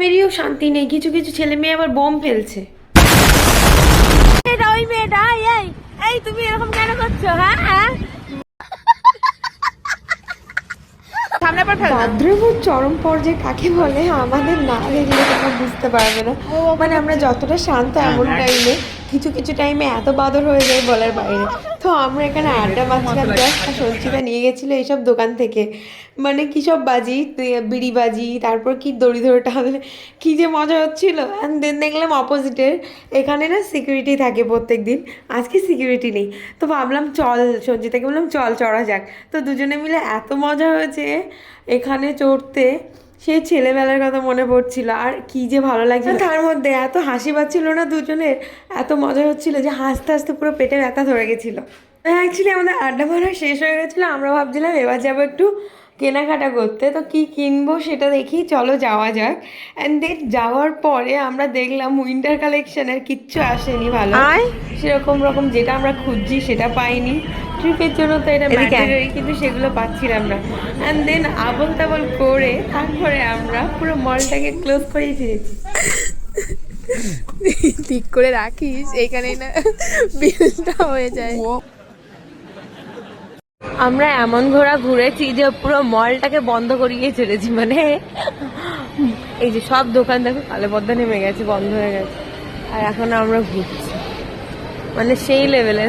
মেয়েরও শান্তি নেই, কিছু কিছু ছেলে মেয়ে আবার বোম ফেলছে। ওই মেয়েটা, এই এই তুমি এরকম কেন করছো? হ্যাঁ ভাদ্রবত চরম পর্যায়ে কাকে বলে আমাদের না দেখলে তোমরা বুঝতে পারবে না। মানে আমরা যতটা শান্ত এমন টাইমে কিছু কিছু টাইমে এত বাদর হয়ে যায় বলার বাইরে। তো আমরা এখানে আড্ডা মারছিলাম, জাস্ট সঞ্চিতা নিয়ে গেছিলো এইসব দোকান থেকে, মানে কী সব বাজি, বিড়ি বাজি, তারপর কি দড়ি ধরে টানলে কী যে মজা হচ্ছিল। অ্যান্ড দেন দেখলাম অপোজিটের এখানে না সিকিউরিটি থাকে প্রত্যেক দিন, আজকে সিকিউরিটি নেই। তো ভাবলাম চল, সঞ্চিতাকে বললাম চল চড়া যাক। তো দুজনে মিলে এত মজা হয়েছে এখানে চড়তে, সেই ছেলেবেলার কথা মনে পড়ছিল আর কি যে ভালো লাগছে। তার মধ্যে এত হাসি পাচ্ছিল না দুজনের, এত মজা হচ্ছিল যে হাসতে হাসতে পুরো পেটে ব্যথা ধরে গেছিলো। অ্যাকচুয়ালি আমাদের আড্ডা মারা শেষ হয়ে গেছিলো, আমরা ভাবছিলাম এবার যাবো একটু কেনাকাটা করতে। তো কি কিনবো সেটা দেখি, চলো যাওয়া যাক। অ্যান্ড দেন যাওয়ার পরে আমরা দেখলাম উইন্টার কালেকশনের কিচ্ছু আসেনি ভালো, সেরকম রকম যেটা আমরা খুঁজছি সেটা পাইনি। ট্রিপের জন্য তো এটা ম্যান্ডেটরি, কিন্তু সেগুলো পাচ্ছিলাম না। অ্যান্ড দেন আবল তাবল করে তারপরে আমরা পুরো মলটাকে ক্লোজ করেই ফিরেছি। ঠিক করে রাখিস, এইখানেই না বিলটা হয়ে যায়। আমরা এমন ঘুরেছি যে পুরো মলটাকে বন্ধ করিয়ে ছেড়েছি। মানে এই যে সব দোকান দেখো কালে পর্দা নেমে গেছে, বন্ধ হয়ে গেছে, আর এখন আমরা ঘুরছি, মানে সেই লেভেলে।